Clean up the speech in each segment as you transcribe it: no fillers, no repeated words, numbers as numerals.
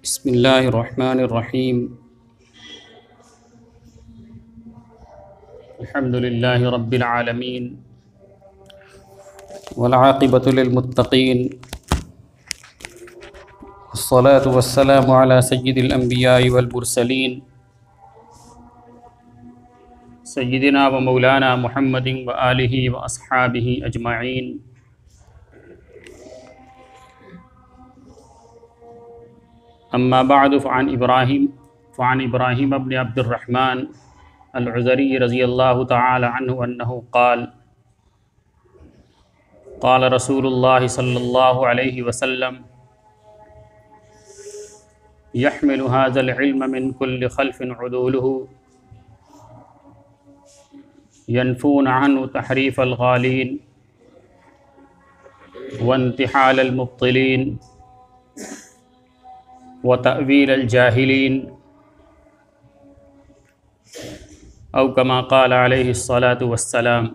بسم اللہ الرحمن الرحیم الحمد للہ رب العالمین والعاقبۃ للمتقین والصلاة والسلام علی سید الانبیاء والمرسلین سیدنا و مولانا محمد وآلہ واصحابہ اجمعین۔ اما بعد فعن ابراہیم ابن عبد الرحمن العذری رضی اللہ تعالی عنہ انہ قال قال رسول اللہ صلی اللہ علیہ وسلم يحمل هذا العلم من كل خلف عدوله ينفون عنه تحريف الغالين وانتحال المبطلين وتأويل الجاهلين او كما قال عليه الصلاة والسلام۔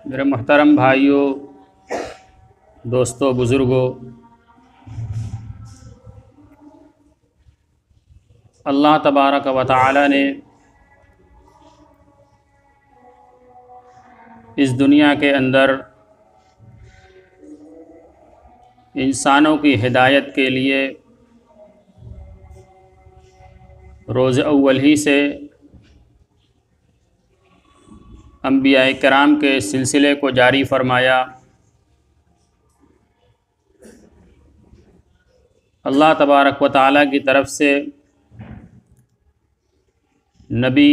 میرے محترم بھائیوں، دوستوں، بزرگوں، اللہ تبارک و تعالی نے اس دنیا کے اندر انسانوں کی ہدایت کے لیے روز اول ہی سے انبیاء کرام کے سلسلے کو جاری فرمایا۔ اللہ تبارک و تعالیٰ کی طرف سے نبی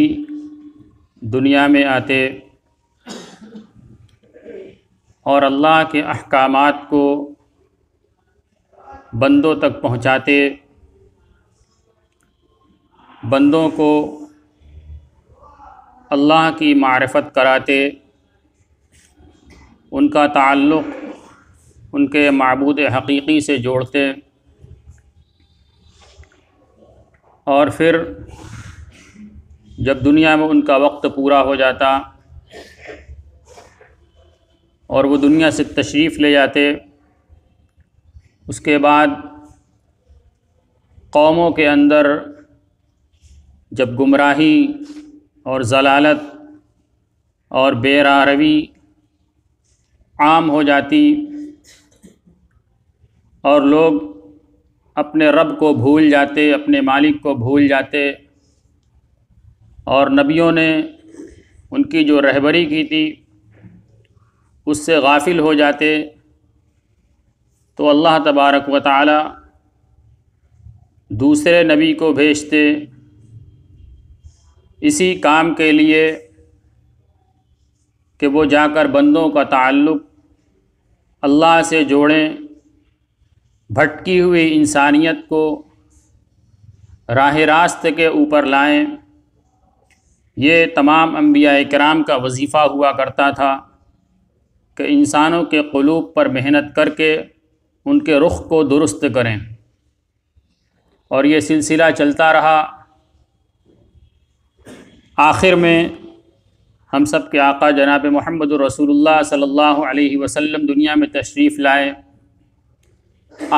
دنیا میں آتے اور اللہ کے احکامات کو بندوں تک پہنچاتے، بندوں کو اللہ کی معرفت کراتے، ان کا تعلق ان کے معبود حقیقی سے جوڑتے، اور پھر جب دنیا میں ان کا وقت پورا ہو جاتا اور وہ دنیا سے تشریف لے جاتے، اس کے بعد قوموں کے اندر جب گمراہی اور ضلالت اور بے راہروی عام ہو جاتی اور لوگ اپنے رب کو بھول جاتے، اپنے مالک کو بھول جاتے، اور نبیوں نے ان کی جو رہبری کی تھی اس سے غافل ہو جاتے، تو اللہ تبارک و تعالی دوسرے نبی کو بھیجتے اسی کام کے لیے کہ وہ جا کر بندوں کا تعلق اللہ سے جوڑیں، بھٹکی ہوئی انسانیت کو راہ راست کے اوپر لائیں۔ یہ تمام انبیاء کرام کا وظیفہ ہوا کرتا تھا کہ انسانوں کے قلوب پر محنت کر کے ان کے رخ کو درست کریں، اور یہ سلسلہ چلتا رہا۔ آخر میں ہم سب کے آقا جناب محمد رسول اللہ صلی اللہ علیہ وسلم دنیا میں تشریف لائے۔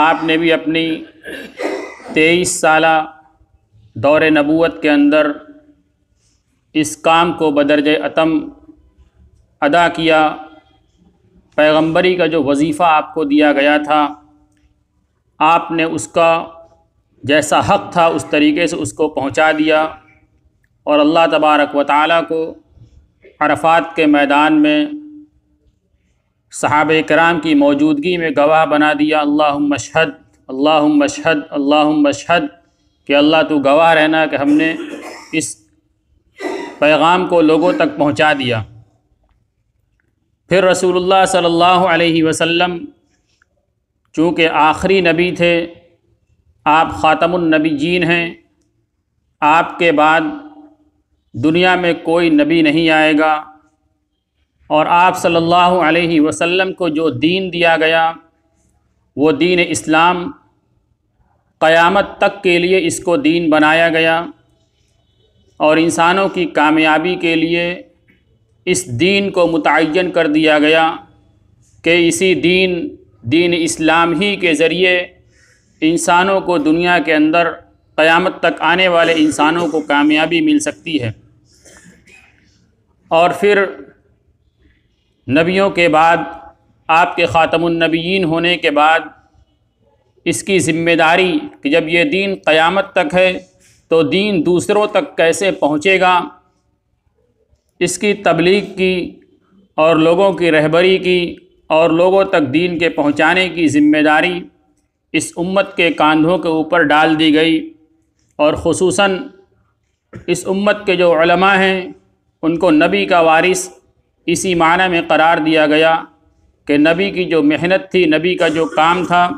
آپ نے بھی اپنی 23 سالہ دور نبوت کے اندر اس کام کو بدرجہ اتم ادا کیا۔ پیغمبری کا جو وظیفہ آپ کو دیا گیا تھا، آپ نے اس کا جیسا حق تھا اس طریقے سے اس کو پہنچا دیا، اور اللہ تبارک و تعالیٰ کو عرفات کے میدان میں صحابہ کرام کی موجودگی میں گواہ بنا دیا۔ اللہم اشہد، اللہم اشہد، اللہم اشہد، کہ اللہ تو گواہ رہنا کہ ہم نے اس پیغام کو لوگوں تک پہنچا دیا۔ پھر رسول اللہ صلی اللہ علیہ وسلم چونکہ آخری نبی تھے، آپ خاتم النبیین ہیں، آپ کے بعد دنیا میں کوئی نبی نہیں آئے گا، اور آپ صلی اللہ علیہ وسلم کو جو دین دیا گیا وہ دین اسلام قیامت تک کے لیے اس کو دین بنایا گیا، اور انسانوں کی کامیابی کے لیے اس دین کو متعین کر دیا گیا کہ اسی دین اسلام ہی کے ذریعے انسانوں کو دنیا کے اندر قیامت تک آنے والے انسانوں کو کامیابی مل سکتی ہے۔ اور پھر نبیوں کے بعد آپ کے خاتم النبیین ہونے کے بعد اس کی ذمہ داری کہ جب یہ دین قیامت تک ہے تو دین دوسروں تک کیسے پہنچے گا، اس کی تبلیغ کی اور لوگوں کی رہبری کی اور لوگوں تک دین کے پہنچانے کی ذمہ داری اس امت کے کاندھوں کے اوپر ڈال دی گئی۔ اور خصوصاً اس امت کے جو علماء ہیں ان کو نبی کا وارث اسی معنی میں قرار دیا گیا کہ نبی کی جو محنت تھی، نبی کا جو کام تھا،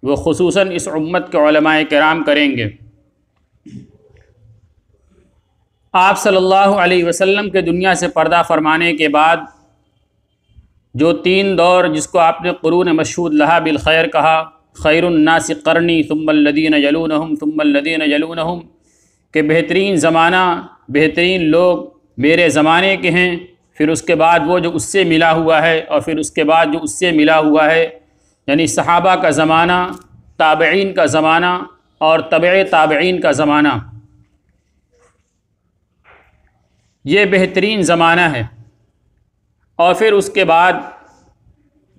وہ خصوصاً اس امت کے علماء کرام کریں گے۔ آپ صلی اللہ علیہ وسلم کے دنیا سے پردہ فرمانے کے بعد جو 3 دور جس کو آپ نے قرون مشہود لہا بالخیر کہا، خیر الناس قرنی ثم الذین یلونہم ثم الذین یلونہم، کہ بہترین زمانہ، بہترین لوگ میرے زمانے کے ہیں، پھر اس کے بعد وہ جو اس سے ملا ہوا ہے، اور پھر اس کے بعد جو اس سے ملا ہوا ہے، یعنی صحابہ کا زمانہ، تابعین کا زمانہ اور تبع تابعین کا زمانہ، یہ بہترین زمانہ ہے۔ اور پھر اس کے بعد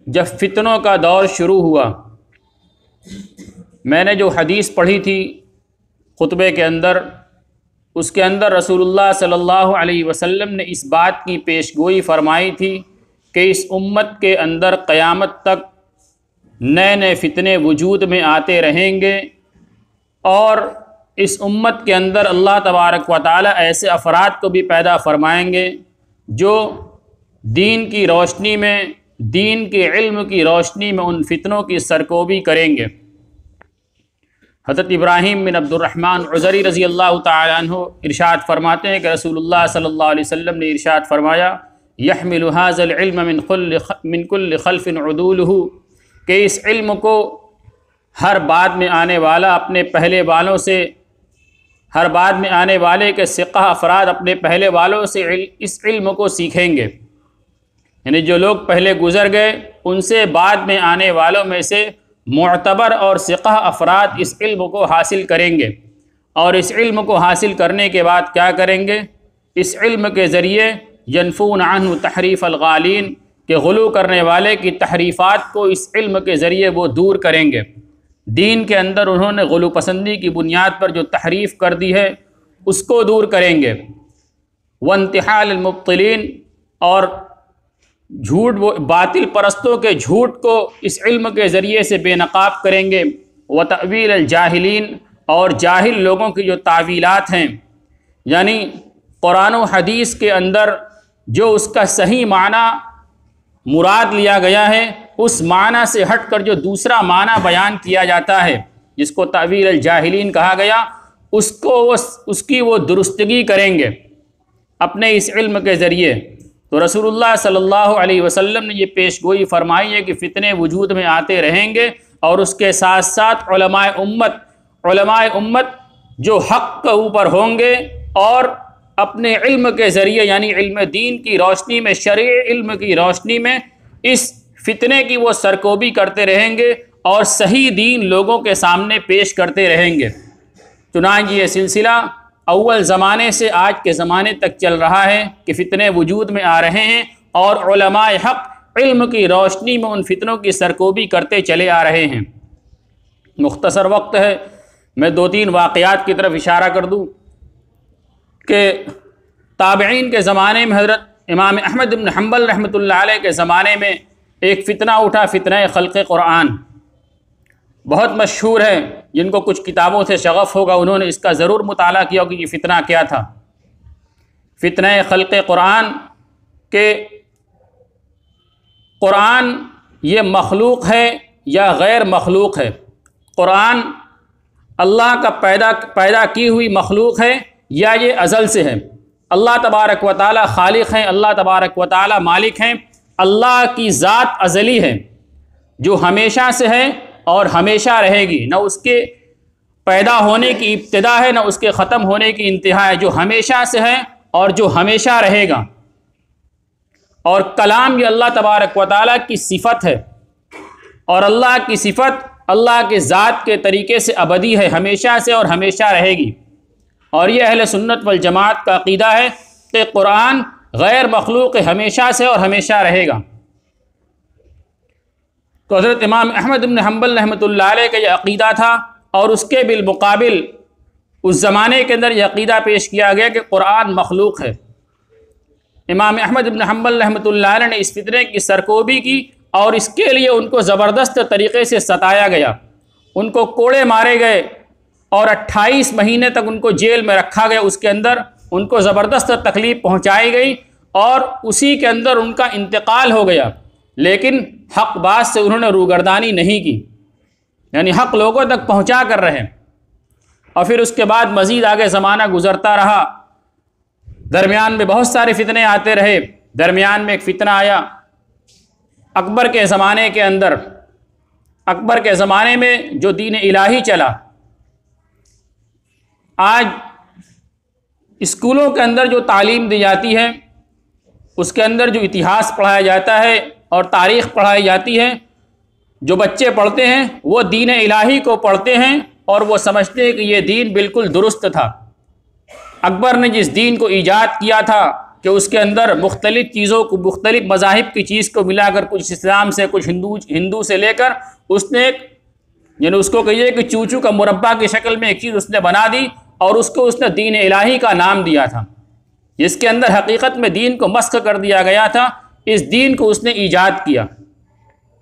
جب فتنوں کا دور شروع ہوا، میں نے جو حدیث پڑھی تھی خطبے کے اندر، اس کے اندر رسول اللہ صلی اللہ علیہ وسلم نے اس بات کی پیش گوئی فرمائی تھی کہ اس امت کے اندر قیامت تک نئے نئے فتنے وجود میں آتے رہیں گے، اور اس امت کے اندر اللہ تبارک و تعالی ایسے افراد کو بھی پیدا فرمائیں گے جو دین کی روشنی میں، دین کے علم کی روشنی میں ان فتنوں کی سرکوبی کریں گے۔ حضرت ابراہیم بن عبد الرحمن عذری رضی اللہ تعالیٰ عنہ ارشاد فرماتے ہیں کہ رسول اللہ صلی اللہ علیہ وسلم نے ارشاد فرمایا، یحمل هذا العلم من کل خلف عدولہ، کہ اس علم کو ہر بعد میں آنے والا اپنے پہلے والوں سے، ہر بعد میں آنے والے کے ثقہ افراد اپنے پہلے والوں سے اس علم کو سیکھیں گے، یعنی جو لوگ پہلے گزر گئے ان سے بعد میں آنے والوں میں سے معتبر اور ثقہ افراد اس علم کو حاصل کریں گے، اور اس علم کو حاصل کرنے کے بعد کیا کریں گے؟ اس علم کے ذریعے ینفون عنہ تحریف الغالین، کہ غلو کرنے والے کی تحریفات کو اس علم کے ذریعے وہ دور کریں گے۔ دین کے اندر انہوں نے غلو پسندی کی بنیاد پر جو تحریف کر دی ہے اس کو دور کریں گے۔ وانتحال المبطلین، اور جھوٹ، وہ باطل پرستوں کے جھوٹ کو اس علم کے ذریعے سے بے نقاب کریں گے۔ وتأویل الجاہلین، اور جاہل لوگوں کی جو تعویلات ہیں، یعنی قرآن و حدیث کے اندر جو اس کا صحیح معنی مراد لیا گیا ہے، اس معنی سے ہٹ کر جو دوسرا معنی بیان کیا جاتا ہے جس کو تأویل الجاہلین کہا گیا، اس کی وہ درستگی کریں گے اپنے اس علم کے ذریعے۔ تو رسول اللہ صلی اللہ علیہ وسلم نے یہ پیش گوئی فرمائی ہے کہ فتنے وجود میں آتے رہیں گے، اور اس کے ساتھ ساتھ علماء امت جو حق کے اوپر ہوں گے اور اپنے علم کے ذریعے، یعنی علم دین کی روشنی میں، شرعی علم کی روشنی میں اس فتنے کی وہ سرکوبی کرتے رہیں گے اور صحیح دین لوگوں کے سامنے پیش کرتے رہیں گے۔ چنانچہ یہ سلسلہ اول زمانے سے آج کے زمانے تک چل رہا ہے کہ فتنے وجود میں آ رہے ہیں، اور علماء حق علم کی روشنی میں ان فتنوں کی سرکوبی کرتے چلے آ رہے ہیں۔ مختصر وقت ہے، میں 2-3 واقعات کی طرف اشارہ کر دوں کہ تابعین کے زمانے میں حضرت امام احمد بن حنبل رحمۃ اللہ علیہ کے زمانے میں ایک فتنہ اٹھا، فتنہ خلق قرآن، بہت مشہور ہے۔ جن کو کچھ کتابوں سے شغف ہوگا انہوں نے اس کا ضرور مطالعہ کیا کہ یہ فتنہ کیا تھا۔ فتنہ خلق قرآن، کہ قرآن یہ مخلوق ہے یا غیر مخلوق ہے، قرآن اللہ کا پیدا کی ہوئی مخلوق ہے یا یہ ازل سے ہے۔ اللہ تبارک و تعالی خالق ہیں، اللہ تبارک و تعالی مالک ہیں، اللہ کی ذات ازلی ہے جو ہمیشہ سے ہے اور ہمیشہ رہے گی، نہ اس کے پیدا ہونے کی ابتدا ہے نہ اس کے ختم ہونے کی انتہا ہے، جو ہمیشہ سے ہے اور جو ہمیشہ رہے گا۔ اور کلام یہ اللہ تبارک و تعالیٰ کی صفت ہے، اور اللہ کی صفت اللہ کے ذات کے طریقے سے ابدی ہے، ہمیشہ سے اور ہمیشہ رہے گی۔ اور یہ اہل سنت والجماعت کا عقیدہ ہے کہ قرآن غیر مخلوق ہمیشہ سے اور ہمیشہ رہے گا۔ تو حضرت امام احمد بن حنبل رحمۃ اللہ علیہ کا یہ عقیدہ تھا، اور اس کے بالمقابل اس زمانے کے اندر یہ عقیدہ پیش کیا گیا کہ قرآن مخلوق ہے۔ امام احمد بن حنبل رحمۃ اللہ علیہ نے اس فتنے کی سرکوبی کی، اور اس کے لیے ان کو زبردست طریقے سے ستایا گیا، ان کو کوڑے مارے گئے، اور 28 مہینے تک ان کو جیل میں رکھا گیا، اس کے اندر ان کو زبردست تکلیف پہنچائی گئی، اور اسی کے اندر ان کا انتقال ہو گیا۔ لیکن حق بات سے انہوں نے روگردانی نہیں کی، یعنی حق لوگوں تک پہنچا کر رہے۔ اور پھر اس کے بعد مزید آگے زمانہ گزرتا رہا، درمیان میں بہت سارے فتنے آتے رہے۔ درمیان میں ایک فتنہ آیا اکبر کے زمانے کے اندر۔ اکبر کے زمانے میں جو دین الہی چلا، آج اسکولوں کے اندر جو تعلیم دی جاتی ہے، اس کے اندر جو اتہاس پڑھایا جاتا ہے اور تاریخ پڑھائی جاتی ہے، جو بچے پڑھتے ہیں وہ دین الہی کو پڑھتے ہیں اور وہ سمجھتے ہیں کہ یہ دین بالکل درست تھا۔ اکبر نے جس دین کو ایجاد کیا تھا کہ اس کے اندر مختلف چیزوں کو، مختلف مذاہب کی چیز کو ملا کر، کچھ اسلام سے، کچھ ہندو سے لے کر، اس نے ایک، یعنی اس کو کہیے کہ چوچو کا مربع کی شکل میں ایک چیز اس نے بنا دی، اور اس کو اس نے دین الہی کا نام دیا تھا، جس کے اندر حقیقت میں دین کو مسخ کر دیا گیا تھا۔ اس دین کو اس نے ایجاد کیا،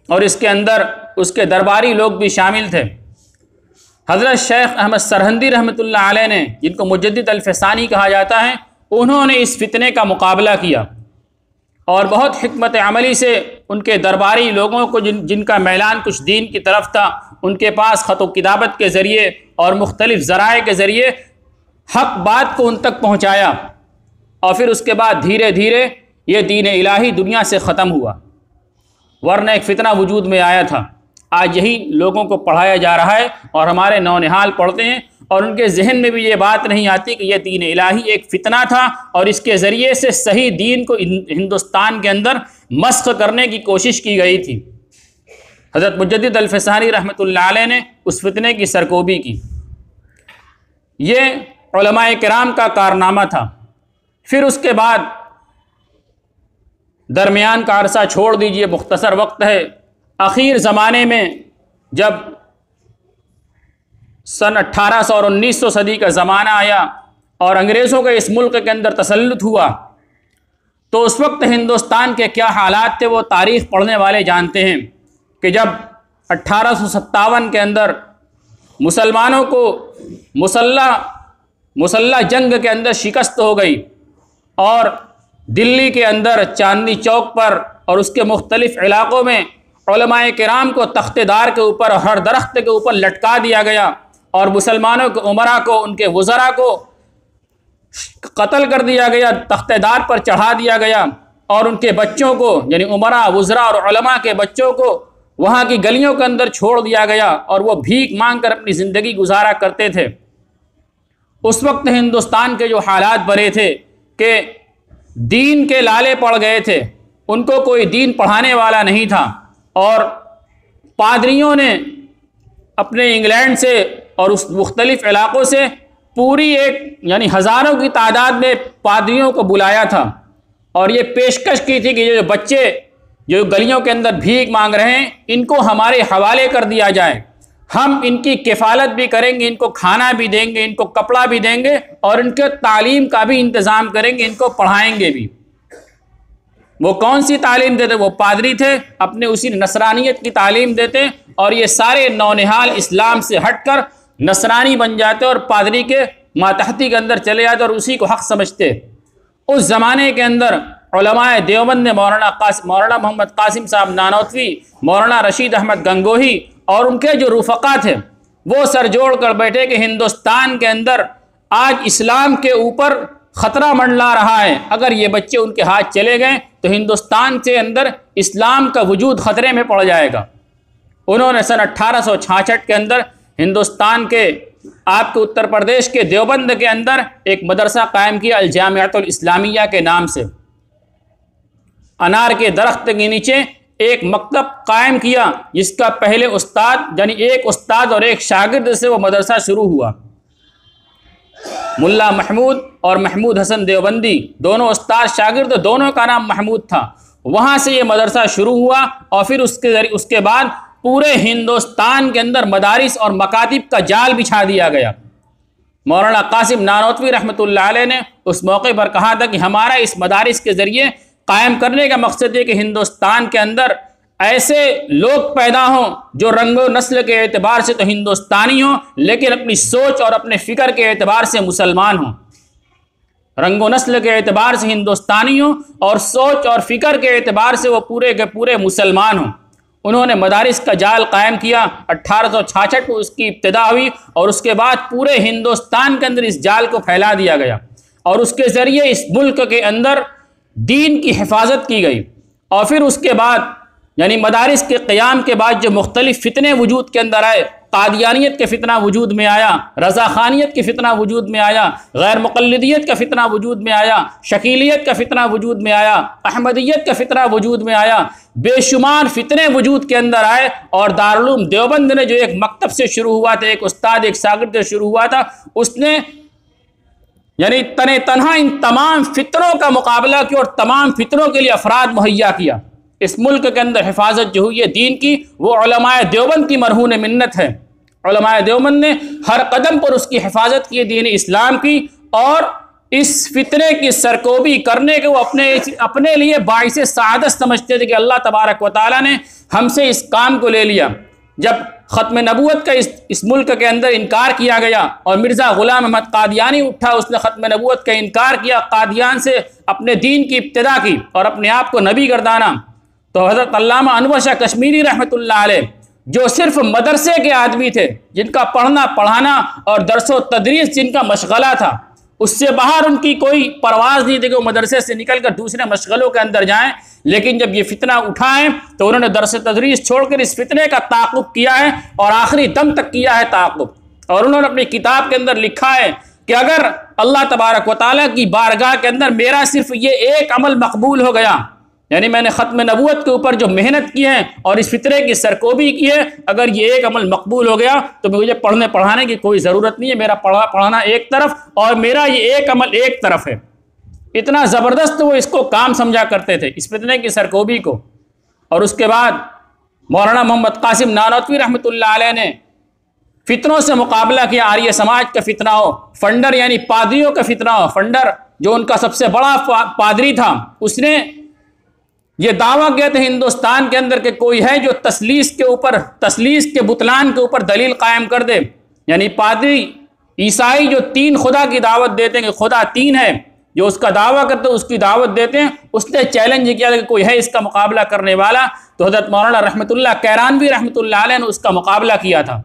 اور اس کے اندر اس کے درباری لوگ بھی شامل تھے۔ حضرت شیخ احمد سرہندی رحمۃ اللہ علیہ نے، جن کو مجدد الفسانی کہا جاتا ہے، انہوں نے اس فتنے کا مقابلہ کیا، اور بہت حکمت عملی سے ان کے درباری لوگوں کو، جن کا میلان کچھ دین کی طرف تھا، ان کے پاس خط و کتابت کے ذریعے اور مختلف ذرائع کے ذریعے حق بات کو ان تک پہنچایا، اور پھر اس کے بعد دھیرے دھیرے یہ دین الہی دنیا سے ختم ہوا، ورنہ ایک فتنہ وجود میں آیا تھا۔ آج یہی لوگوں کو پڑھایا جا رہا ہے، اور ہمارے نونہال پڑھتے ہیں، اور ان کے ذہن میں بھی یہ بات نہیں آتی کہ یہ دین الہی ایک فتنہ تھا، اور اس کے ذریعے سے صحیح دین کو ہندوستان کے اندر مسخ کرنے کی کوشش کی گئی تھی۔ حضرت مجدد الفسانی رحمۃ اللہ علیہ نے اس فتنے کی سرکوبی کی۔ یہ علماء کرام کا کارنامہ تھا۔ پھر اس کے بعد درمیان کا عرصہ چھوڑ دیجئے، مختصر وقت ہے، اخیر زمانے میں جب سن 1800 اور 1900 صدی کا زمانہ آیا اور انگریزوں کا اس ملک کے اندر تسلط ہوا، تو اس وقت ہندوستان کے کیا حالات تھے وہ تاریخ پڑھنے والے جانتے ہیں کہ جب 1857 کے اندر مسلمانوں کو مسلح جنگ کے اندر شکست ہو گئی، اور دلی کے اندر چاندنی چوک پر اور اس کے مختلف علاقوں میں علماء کرام کو تختے دار کے اوپر، ہر درخت کے اوپر لٹکا دیا گیا، اور مسلمانوں کے عمرا کو، ان کے وزراء کو قتل کر دیا گیا، تختے دار پر چڑھا دیا گیا، اور ان کے بچوں کو، یعنی عمرا، وزراء اور علماء کے بچوں کو وہاں کی گلیوں کے اندر چھوڑ دیا گیا، اور وہ بھیک مانگ کر اپنی زندگی گزارا کرتے تھے۔ اس وقت ہندوستان کے جو حالات بنے تھے کہ دین کے لالے پڑ گئے تھے، ان کو کوئی دین پڑھانے والا نہیں تھا، اور پادریوں نے اپنے انگلینڈ سے اور اس مختلف علاقوں سے پوری ایک، یعنی ہزاروں کی تعداد میں پادریوں کو بلایا تھا، اور یہ پیشکش کی تھی کہ یہ جو بچے جو گلیوں کے اندر بھیک مانگ رہے ہیں، ان کو ہمارے حوالے کر دیا جائے، ہم ان کی کفالت بھی کریں گے، ان کو کھانا بھی دیں گے، ان کو کپڑا بھی دیں گے، اور ان کے تعلیم کا بھی انتظام کریں گے، ان کو پڑھائیں گے بھی۔ وہ کون سی تعلیم دیتے؟ وہ پادری تھے، اپنے اسی نصرانیت کی تعلیم دیتے، اور یہ سارے نونہال اسلام سے ہٹ کر نصرانی بن جاتے اور پادری کے ماتحتی کے اندر چلے جاتے اور اسی کو حق سمجھتے۔ اس زمانے کے اندر علماء دیوبند نے مولانا محمد قاسم صاحب نانوتوی، مولانا رشید احمد گنگوہی اور ان کے جو رفقا تھے، وہ سر جوڑ کر بیٹھے کہ ہندوستان کے اندر آج اسلام کے اوپر خطرہ منڈلا رہا ہے، اگر یہ بچے ان کے ہاتھ چلے گئے تو ہندوستان کے اندر اسلام کا وجود خطرے میں پڑ جائے گا۔ انہوں نے سن 1866 کے اندر ہندوستان کے، آپ کے اتر پردیش کے دیوبند کے اندر ایک مدرسہ قائم کیا، الجامعۃ الاسلامیہ کے نام سے۔ انار کے درخت کے نیچے ایک مکتب قائم کیا، جس کا پہلے استاد یعنی ایک استاد اور ایک شاگرد سے وہ مدرسہ شروع ہوا۔ ملا محمود اور محمود حسن دیوبندی دونوں استاد شاگرد، دونوں کا نام محمود تھا۔ وہاں سے یہ مدرسہ شروع ہوا اور پھر اس کے بعد پورے ہندوستان کے اندر مدارس اور مکاتب کا جال بچھا دیا گیا۔ مولانا قاسم نانوتوی رحمۃ اللہ علیہ نے اس موقع پر کہا تھا کہ ہمارا اس مدارس کے ذریعے قائم کرنے کا مقصد ہے کہ ہندوستان کے اندر ایسے لوگ پیدا ہوں جو رنگ و نسل کے اعتبار سے تو ہندوستانی ہوں، لیکن اپنی سوچ اور اپنے فکر کے اعتبار سے مسلمان ہوں۔ رنگ و نسل کے اعتبار سے ہندوستانی ہوں اور سوچ اور فکر کے اعتبار سے وہ پورے کے پورے مسلمان ہوں۔ انہوں نے مدارس کا جال قائم کیا۔ 1866 کو اس کی ابتدا ہوئی اور اس کے بعد پورے ہندوستان کے اندر اس جال کو پھیلا دیا گیا اور اس کے ذریعے اس ملک کے اندر دین کی حفاظت کی گئی۔ اور پھر اس کے بعد یعنی مدارس کے قیام کے بعد جو مختلف فتنے وجود کے اندر آئے، قادیانیت کے فتنہ وجود میں آیا، رضا خانیت کے فتنہ وجود میں آیا، غیر مقلدیت کا فتنہ وجود میں آیا، شکیلیت کا فتنہ وجود میں آیا، احمدیت کا فتنہ وجود میں آیا، بے شمار فتنے وجود کے اندر آئے۔ اور دارالعلوم دیوبند نے جو ایک مکتب سے شروع ہوا تھا، ایک استاد ایک شاگرد سے شروع ہوا تھا، اس نے یعنی تنہا ان تمام فتنوں کا مقابلہ کیا اور تمام فتنوں کے لیے افراد مہیا کیا۔ اس ملک کے اندر حفاظت جو ہوئی ہے دین کی، وہ علماء دیوبند کی مرہون منت ہے۔ علماء دیوبند نے ہر قدم پر اس کی حفاظت کی، دین اسلام کی، اور اس فتنے کی سرکوبی کرنے کے وہ اپنے لیے باعث سعادت سمجھتے تھے کہ اللہ تبارک و تعالیٰ نے ہم سے اس کام کو لے لیا۔ جب ختم نبوت کا اس ملک کے اندر انکار کیا گیا اور مرزا غلام احمد قادیانی اٹھا، اس نے ختم نبوت کا انکار کیا، قادیان سے اپنے دین کی ابتدا کی اور اپنے آپ کو نبی گردانا، تو حضرت علامہ انور شاہ کشمیری رحمۃ اللہ علیہ جو صرف مدرسے کے آدمی تھے، جن کا پڑھنا پڑھانا اور درس و تدریس جن کا مشغلہ تھا، اس سے باہر ان کی کوئی پرواز نہیں تھی کہ وہ مدرسے سے نکل کر دوسرے مشغلوں کے اندر جائیں، لیکن جب یہ فتنہ اٹھا ہے تو انہوں نے درس تدریس چھوڑ کر اس فتنے کا تعاقب کیا ہے اور آخری دم تک کیا ہے تعاقب۔ اور انہوں نے اپنی کتاب کے اندر لکھا ہے کہ اگر اللہ تبارک و تعالیٰ کی بارگاہ کے اندر میرا صرف یہ ایک عمل مقبول ہو گیا، یعنی میں نے ختم نبوت کے اوپر جو محنت کی ہے اور اس فطرے کی سرکوبی کی ہے، اگر یہ ایک عمل مقبول ہو گیا تو مجھے پڑھنے پڑھانے کی کوئی ضرورت نہیں ہے، میرا پڑھانا ایک طرف اور میرا یہ ایک عمل ایک طرف ہے۔ اتنا زبردست وہ اس کو کام سمجھا کرتے تھے، اس فتنے کی سرکوبی کو۔ اور اس کے بعد مولانا محمد قاسم نانوتوی رحمۃ اللہ علیہ نے فتنوں سے مقابلہ کیا۔ آریہ سماج کا فتنہ ہو، فنڈر یعنی پادریوں کا فتنہ ہو، فنڈر جو ان کا سب سے بڑا پادری تھا، اس نے یہ دعویٰ کیا تھا ہندوستان کے اندر کہ کوئی ہے جو تثلیث کے بطلان کے اوپر دلیل قائم کر دے، یعنی پادری عیسائی جو تین خدا کی دعوت دیتے ہیں کہ خدا تین ہے، جو اس کا دعویٰ کرتے ہیں اس کی دعوت دیتے ہیں، اس نے چیلنج کیا کہ کوئی ہے اس کا مقابلہ کرنے والا، تو حضرت مولانا رحمۃ اللہ کیرانوی رحمۃ اللہ علیہ نے اس کا مقابلہ کیا تھا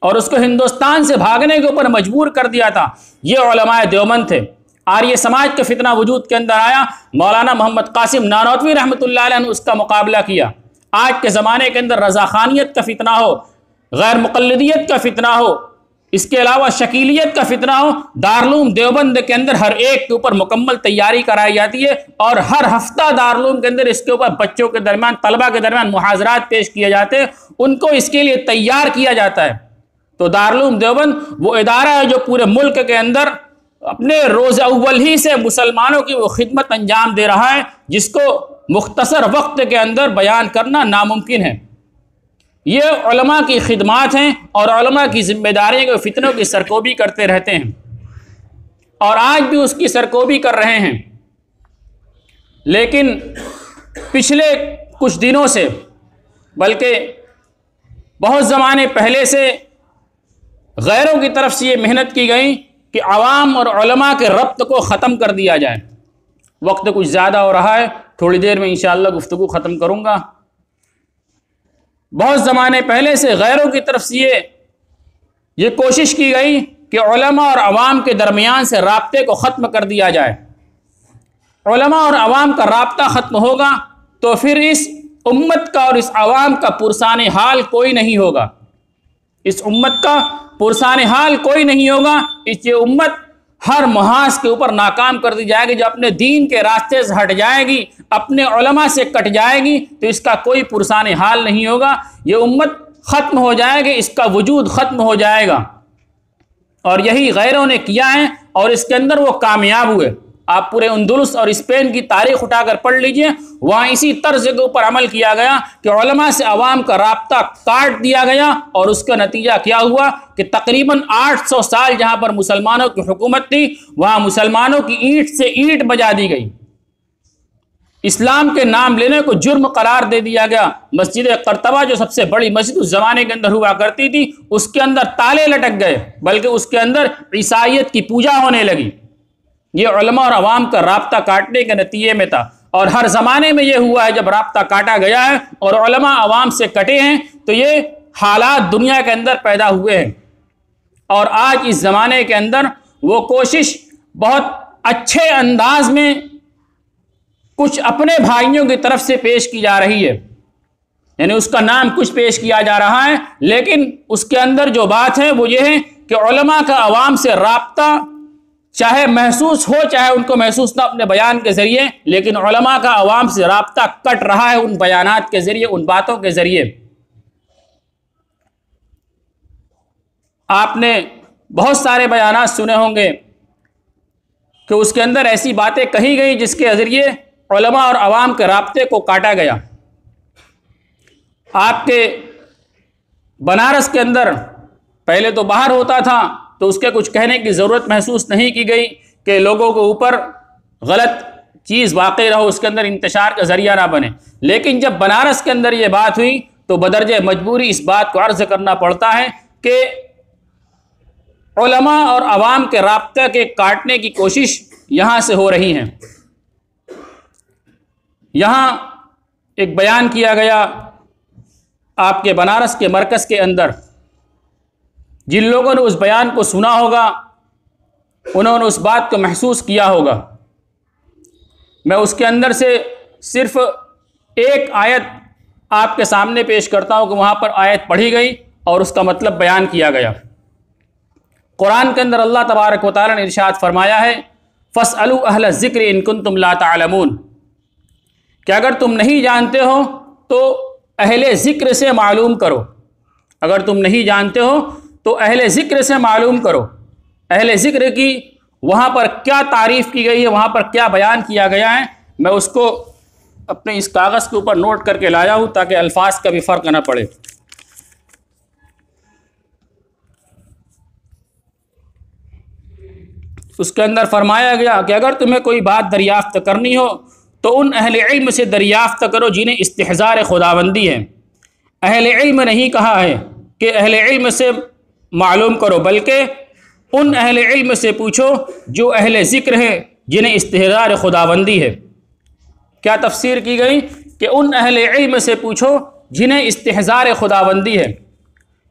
اور اس کو ہندوستان سے بھاگنے کے اوپر مجبور کر دیا تھا۔ یہ علماء دیوبند تھے۔ آریہ سماج کا فتنہ وجود کے اندر آیا، مولانا محمد قاسم نانوتوی رحمۃ اللہ علیہ نے اس کا مقابلہ کیا۔ آج کے زمانے کے اندر رضا خانیت کا فتنہ ہو، غیر مقلدیت کا فتنہ ہو، اس کے علاوہ شکیلیت کا فتنہ ہو، دارالعلوم دیوبند کے اندر ہر ایک کے اوپر مکمل تیاری کرائی جاتی ہے اور ہر ہفتہ دارالعلوم کے اندر اس کے اوپر بچوں کے درمیان، طلبہ کے درمیان محاضرات پیش کیے جاتے ہیں، ان کو اس کے لیے تیار کیا جاتا ہے۔ تو دارالعلوم دیوبند وہ ادارہ ہے جو پورے ملک کے اندر اپنے روز اول ہی سے مسلمانوں کی وہ خدمت انجام دے رہا ہے جس کو مختصر وقت کے اندر بیان کرنا ناممکن ہے۔ یہ علماء کی خدمات ہیں اور علماء کی ذمہ داری ہے، فتنوں کی سرکوبی کرتے رہتے ہیں اور آج بھی اس کی سرکوبی کر رہے ہیں۔ لیکن پچھلے کچھ دنوں سے، بلکہ بہت زمانے پہلے سے غیروں کی طرف سے یہ محنت کی گئی کہ عوام اور علماء کے ربط کو ختم کر دیا جائے۔ وقت کچھ زیادہ ہو رہا ہے، تھوڑی دیر میں انشاءاللہ گفتگو ختم کروں گا۔ بہت زمانے پہلے سے غیروں کی طرف سے یہ کوشش کی گئی کہ علماء اور عوام کے درمیان سے رابطے کو ختم کر دیا جائے۔ علماء اور عوام کا رابطہ ختم ہوگا تو پھر اس امت کا اور اس عوام کا پرسان حال کوئی نہیں ہوگا۔ اس امت کا پرسان حال کوئی نہیں ہوگا۔ اس یہ امت ہر محاذ کے اوپر ناکام کر دی جائے گی، جو اپنے دین کے راستے سے ہٹ جائے گی، اپنے علماء سے کٹ جائے گی، تو اس کا کوئی پرسان حال نہیں ہوگا، یہ امت ختم ہو جائے گی، اس کا وجود ختم ہو جائے گا۔ اور یہی غیروں نے کیا ہے اور اس کے اندر وہ کامیاب ہوئے۔ آپ پورے اندلس اور اسپین کی تاریخ اٹھا کر پڑھ لیجئے، وہاں اسی طرز کے اوپر عمل کیا گیا کہ علماء سے عوام کا رابطہ کاٹ دیا گیا، اور اس کا نتیجہ کیا ہوا کہ تقریباً 800 سال جہاں پر مسلمانوں کی حکومت تھی، وہاں مسلمانوں کی اینٹ سے اینٹ بجا دی گئی، اسلام کے نام لینے کو جرم قرار دے دیا گیا۔ مسجد قرطبہ جو سب سے بڑی مسجد اس زمانے کے اندر ہوا کرتی تھی، اس کے اندر تالے لٹک گئے، بلکہ اس کے اندر عیسائیت کی پوجا ہونے لگی۔ یہ علماء اور عوام کا رابطہ کاٹنے کے نتیجے میں تھا، اور ہر زمانے میں یہ ہوا ہے، جب رابطہ کاٹا گیا ہے اور علماء عوام سے کٹے ہیں تو یہ حالات دنیا کے اندر پیدا ہوئے ہیں۔ اور آج اس زمانے کے اندر وہ کوشش بہت اچھے انداز میں کچھ اپنے بھائیوں کی طرف سے پیش کی جا رہی ہے، یعنی اس کا نام کچھ پیش کیا جا رہا ہے، لیکن اس کے اندر جو بات ہے وہ یہ ہے کہ علماء کا عوام سے رابطہ چاہے محسوس ہو چاہے ان کو محسوس نہ اپنے بیان کے ذریعے، لیکن علماء کا عوام سے رابطہ کٹ رہا ہے ان بیانات کے ذریعے، ان باتوں کے ذریعے۔ آپ نے بہت سارے بیانات سنے ہوں گے کہ اس کے اندر ایسی باتیں کہی گئی جس کے ذریعے علماء اور عوام کے رابطے کو کاٹا گیا۔ آپ کے بنارس کے اندر پہلے تو باہر ہوتا تھا تو اس کے کچھ کہنے کی ضرورت محسوس نہیں کی گئی کہ لوگوں کے اوپر غلط چیز واقع رہو، اس کے اندر انتشار کا ذریعہ نہ بنے، لیکن جب بنارس کے اندر یہ بات ہوئی تو بدرجہ مجبوری اس بات کو عرض کرنا پڑتا ہے کہ علماء اور عوام کے رابطہ کے کاٹنے کی کوشش یہاں سے ہو رہی ہے۔ یہاں ایک بیان کیا گیا آپ کے بنارس کے مرکز کے اندر، جن لوگوں نے اس بیان کو سنا ہوگا انہوں نے اس بات کو محسوس کیا ہوگا۔ میں اس کے اندر سے صرف ایک آیت آپ کے سامنے پیش کرتا ہوں کہ وہاں پر آیت پڑھی گئی اور اس کا مطلب بیان کیا گیا۔ قرآن کے اندر اللہ تبارک و تعالیٰ نے ارشاد فرمایا ہے فَاسْأَلُوا أَهْلَ الذِّكْرِ إِن كُنتُمْ لَا تَعْلَمُونَ، کہ اگر تم نہیں جانتے ہو تو اہل ذکر سے معلوم کرو، اگر تم نہیں جانتے ہو تو اہل ذکر سے معلوم کرو۔ اہل ذکر کی وہاں پر کیا تعریف کی گئی ہے، وہاں پر کیا بیان کیا گیا ہے، میں اس کو اپنے اس کاغذ کے اوپر نوٹ کر کے لایا ہوں تاکہ الفاظ کا بھی فرق نہ پڑے۔ اس کے اندر فرمایا گیا کہ اگر تمہیں کوئی بات دریافت کرنی ہو تو ان اہل علم سے دریافت کرو جنہیں استحضار خداوندی ہے۔ اہل علم نہیں کہا ہے کہ اہل علم سے معلوم کرو، بلکہ ان اہل علم سے پوچھو جو اہل ذکر ہیں جنہیں استحضار خداوندی ہے۔ کیا تفسیر کی گئی کہ ان اہل علم سے پوچھو جنہیں استحضار خداوندی ہے،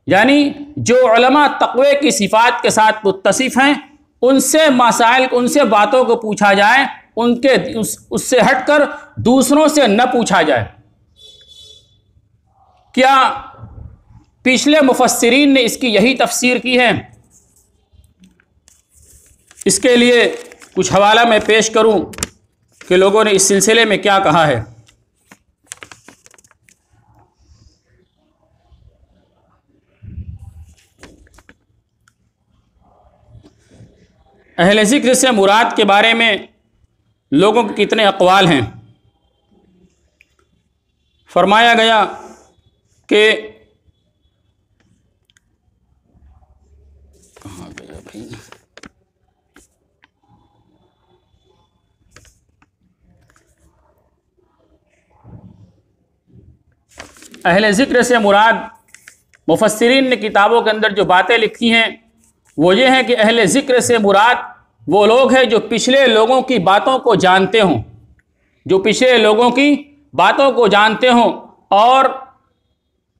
یعنی جو علماء تقوی کی صفات کے ساتھ متصف ہیں ان سے مسائل، ان سے باتوں کو پوچھا جائے، اس سے ہٹ کر دوسروں سے نہ پوچھا جائے۔ کیا پچھلے مفسرین نے اس کی یہی تفسیر کی ہے؟ اس کے لیے کچھ حوالہ میں پیش کروں کہ لوگوں نے اس سلسلے میں کیا کہا ہے۔ اہل ذکر سے مراد کے بارے میں لوگوں کے کتنے اقوال ہیں۔ فرمایا گیا کہ اہل ذکر سے مراد مفسرین نے کتابوں کے اندر جو باتیں لکھی ہیں وہ یہ ہے کہ اہل ذکر سے مراد وہ لوگ ہیں جو پچھلے لوگوں کی باتوں کو جانتے ہوں، جو پچھلے لوگوں کی باتوں کو جانتے ہوں۔ اور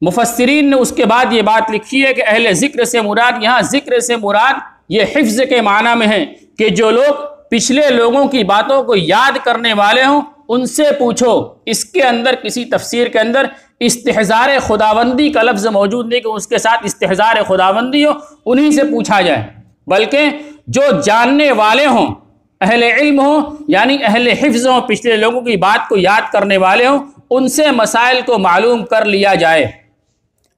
مفسرین نے اس کے بعد یہ بات لکھی ہے کہ اہل ذکر سے مراد، یہاں ذکر سے مراد یہ حفظ کے معنی میں ہے کہ جو لوگ پچھلے لوگوں کی باتوں کو یاد کرنے والے ہوں ان سے پوچھو۔ اس کے اندر کسی تفسیر کے اندر استحضار خداوندی کا لفظ موجود نہیں کہ اس کے ساتھ استحضار خداوندی ہو، انہی سے پوچھا جائے، بلکہ جو جاننے والے ہوں، اہل علم ہوں، یعنی اہل حفظ ہوں، پچھلے لوگوں کی بات کو یاد کرنے والے ہوں، ان سے مسائل کو معلوم کر لیا جائے۔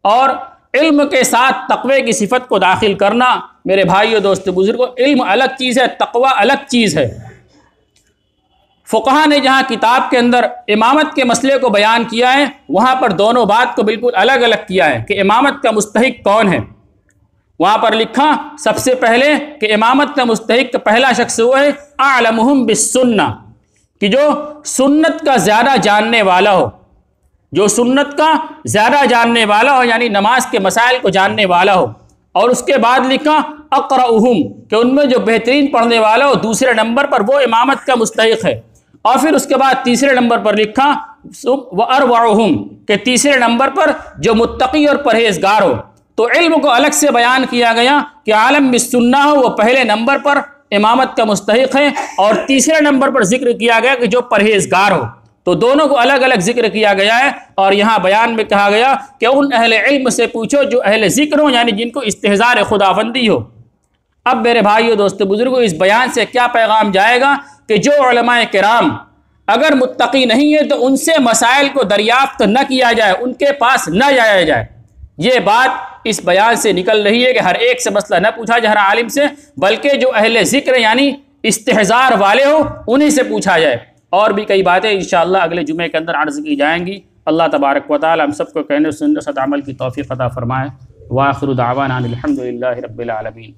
اور علم کے ساتھ تقوی کی صفت کو داخل کرنا، میرے بھائیو دوستو بزرگوں، علم الگ چیز ہے، تقوی الگ چیز ہے۔ فقہا نے جہاں کتاب کے اندر امامت کے مسئلے کو بیان کیا ہے، وہاں پر دونوں بات کو بالکل الگ الگ کیا ہے کہ امامت کا مستحق کون ہے۔ وہاں پر لکھا سب سے پہلے کہ امامت کا مستحق پہلا شخص وہ ہے اعلمہم بالسنہ، کہ جو سنت کا زیادہ جاننے والا ہو، جو سنت کا زیادہ جاننے والا ہو، یعنی نماز کے مسائل کو جاننے والا ہو۔ اور اس کے بعد لکھا اقرأہم، کہ ان میں جو بہترین پڑھنے والا ہو، دوسرے نمبر پر وہ امامت کا مستحق ہے۔ اور پھر اس کے بعد تیسرے نمبر پر لکھا وارورعہم، کہ تیسرے نمبر پر جو متقی اور پرہیزگار ہو۔ تو علم کو الگ سے بیان کیا گیا کہ عالم بالسنہ ہو، وہ پہلے نمبر پر امامت کا مستحق ہے، اور تیسرے نمبر پر ذکر کیا گیا کہ جو پرہیزگار ہو۔ تو دونوں کو الگ الگ ذکر کیا گیا ہے، اور یہاں بیان میں کہا گیا کہ ان اہل علم سے پوچھو جو اہل ذکر ہوں، یعنی جن کو استحضار خداوندی ہو۔ اب میرے بھائیو دوستو بزرگوں، اس بیان سے کیا پیغام جائے گا کہ جو علماء کرام اگر متقی نہیں ہے تو ان سے مسائل کو دریافت نہ کیا جائے، ان کے پاس نہ جایا جائے۔ یہ بات اس بیان سے نکل رہی ہے کہ ہر ایک سے مسئلہ نہ پوچھا جائے، ہر عالم سے، بلکہ جو اہل ذکر یعنی استحضار والے ہو انہی سے پوچھا جائے۔ اور بھی کئی باتیں انشاءاللہ اگلے جمعے کے اندر عرض کی جائیں گی۔ اللہ تبارک و تعالی ہم سب کو کہنے سننے سے عمل کی توفیق عطا فرمائے۔ وآخر دعوانا الحمدللہ رب العالمین۔